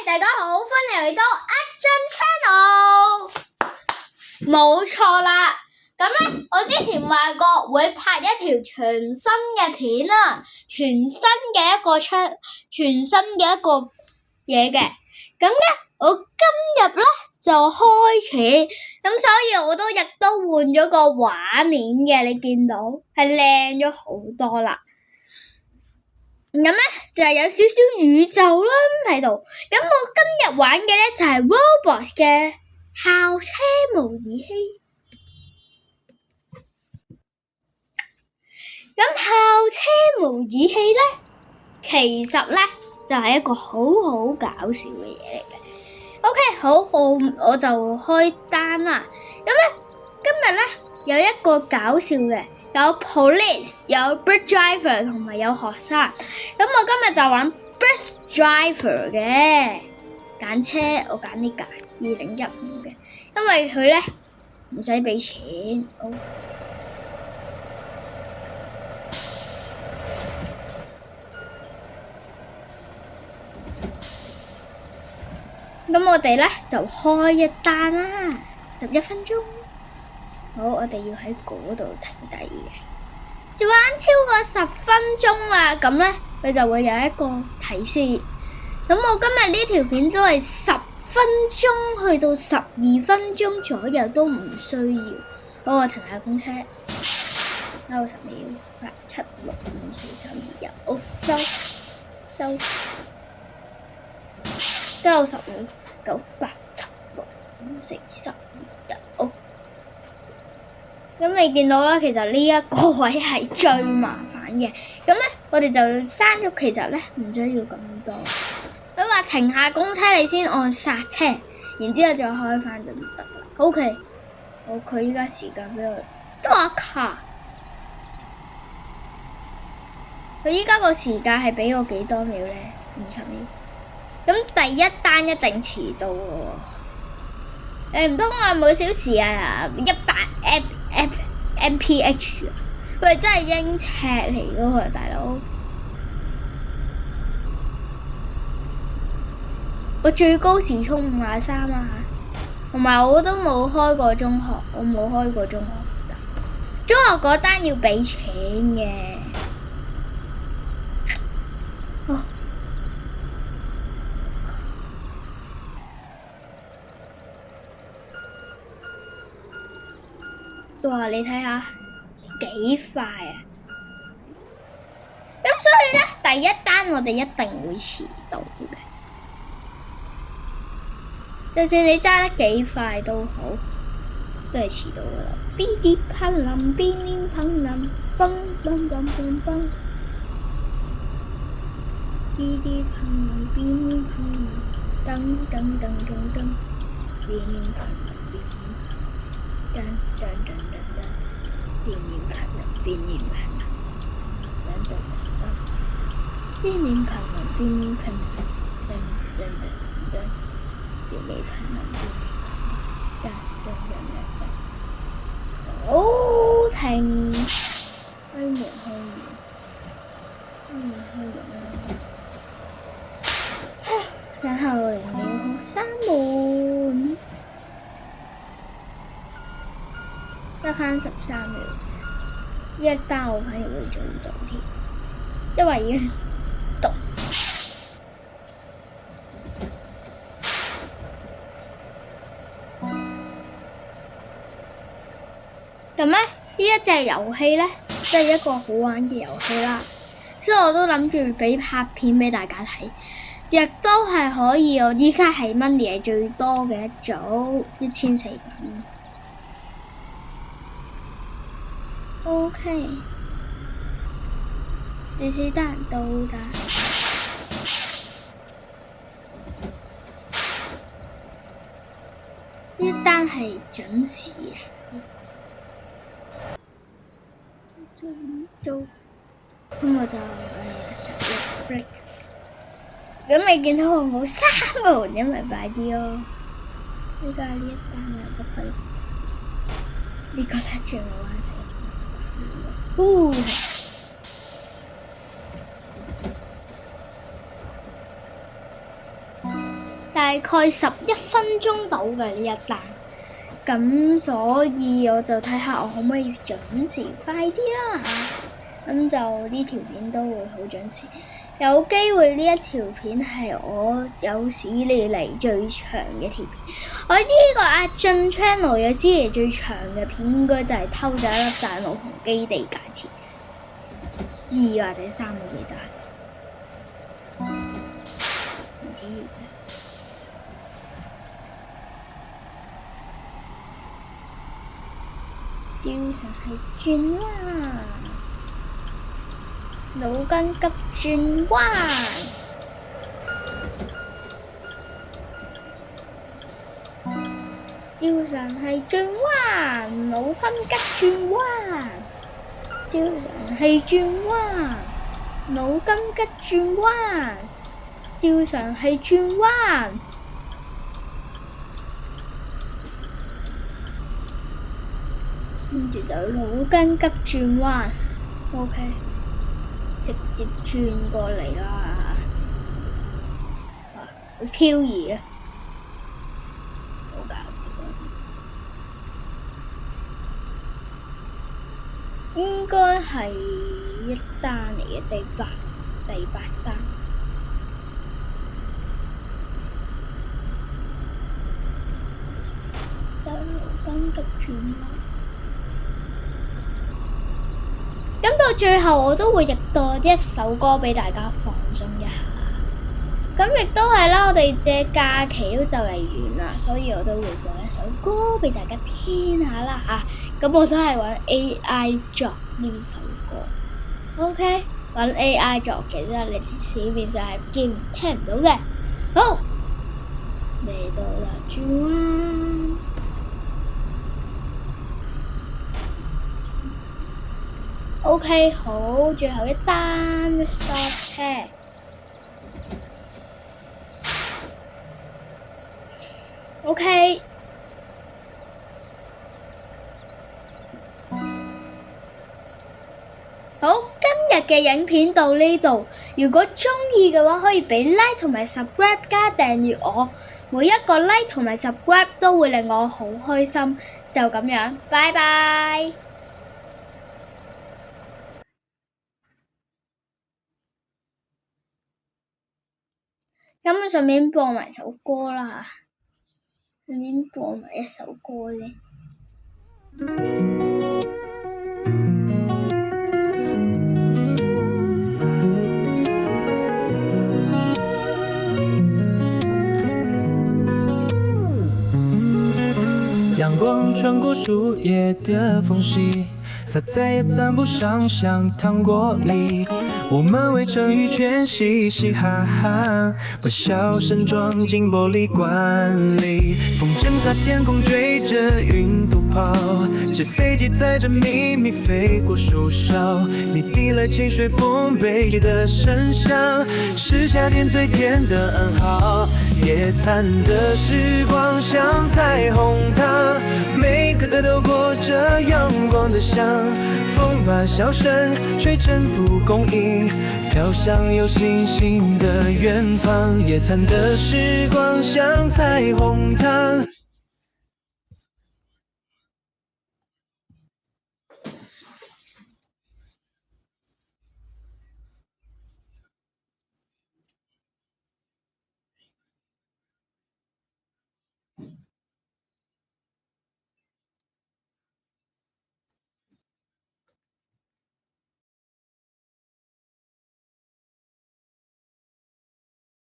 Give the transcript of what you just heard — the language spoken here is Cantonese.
大家好，歡迎嚟到 Action Channel。冇錯啦，咁咧我之前話過會拍一條全新嘅片啦，全新嘅一個嘢嘅。咁咧我今日咧就開始，咁所以我亦都換咗個畫面嘅，你見到係靚咗好多啦。咁咧就係有少少宇宙啦喺度。咁我今日玩嘅咧就係 Roblox 嘅校車模擬器。咁校車模擬器咧，其實咧就係一個好搞笑嘅嘢嚟嘅。OK， 好，我就開單啦。咁咧今日咧有一個搞笑嘅。有 police， 有 bus driver 同埋有學生。咁我今日就玩 bus driver 嘅，揀車我揀呢架2015嘅，因為佢咧唔使俾錢。咁我哋咧就開一單啦，11分鐘。好，我哋要喺嗰度停低嘅，就玩超過10分鐘啦，咁咧佢就會有一個提示。咁我今日呢條片都係10分鐘去到12分鐘左右都唔需要。好，我停下公車，收10秒，8、7、6、5、4、3、2、1，好，收10秒，9、8、7、6、5、4、3、2、1，好。咁你見到啦，其實呢一個位係最麻煩嘅。咁咧，我哋就刪咗，其實咧唔需要咁多。佢話停下公車，你先按剎車，然之後再開翻就唔得啦。OK， 好，佢依家時間俾我抓卡。佢依家個時間係俾我幾多秒咧？50秒。咁第一單一定遲到喎。唔通我每小時啊100 mph 啊？喂，真係英尺嚟噶喎，大佬！我最高時速53啊，同埋我都冇開過中學，中學嗰單要俾錢嘅。哇！你睇下幾快啊！咁所以咧，第一單我哋一定會遲到嘅。就算你揸得幾快都好，都係遲到噶啦。嗶哩啪林，嗶哩啪林，嘣嘣嘣嘣嘣。嗶哩啪林，嗶哩啪林，噔噔噔噔噔，嗶哩啪林，嗶哩啪林，噔噔噔噔噔，嗶哩啪林，嗶哩啪林，噔噔噔噔，嗶哩啪林，嗶哩啪林，噔噔噔噔。嗶哩啪林，嗶哩啪林，哦，停！開門然後0秒閂門，得返13秒。呢一單我反而會做到添，因為已經讀。咁咧，呢一隻遊戲咧，即係一個好玩嘅遊戲啦，所以我都諗住俾拍片俾大家睇，亦都係可以。我依家係 money 係最多嘅一組，1400蚊。OK， 第4單到達，呢一單係準時嘅。咁我就11 break。咁你見到我冇閂門，因為快啲咯。依家呢一單有得分數，你覺得最好玩就係概11分鐘到嘅呢一單，咁所以我就睇下我可唔可以準時快啲啦嚇，咁就呢條片都會好準時，有機會呢一條片係我有史以嚟最長嘅條片。我呢個阿俊 channel 有史以嚟最長嘅片應該就係偷咗一粒大腦同基地解設2或者3，我記得。唔知啫。照常係轉彎，腦筋急轉彎。照常係轉彎，腦筋急轉彎。照常係轉彎，腦筋急轉彎。照常係轉彎。跟住就腦筋急轉彎 ，OK， 直接轉過嚟啦，會漂移嘅，好搞笑啊！應該係一單嚟嘅，第八單。就腦筋急轉彎。咁到最後我都會譯多一首歌俾大家放鬆一下，咁亦都係啦，我哋嘅假期都就嚟完啦，所以我都會播一首歌俾大家聽下啦嚇。咁我都係揾 AI 作呢首歌 ，OK， 揾 AI 作，其實你市面上係聽唔到嘅。好，嚟到啦，轉彎。OK， 好，最後一單 stop 車。OK， 好，今日嘅影片到呢度。如果鍾意嘅話，可以俾 like 同埋 subscribe 加訂閱我。每一個 like 同埋 subscribe 都會令我好開心。就咁樣，拜拜。咁我順便播埋首歌啦，順便播埋一首歌啫。陽光穿過樹葉的縫隙，灑在野餐布上像糖果粒，我們圍成一圈嘻嘻哈哈，把笑聲裝進玻璃罐裡。風箏在天空追着雲朵跑，紙飛機載着秘密飛過樹梢，你遞來清水碰杯的聲響，是夏天最甜的暗號。野餐的時光像彩虹糖，每顆都裹着陽光的香，風把笑聲吹成蒲公英，飄向有星星的遠方。野餐的時光像彩虹糖。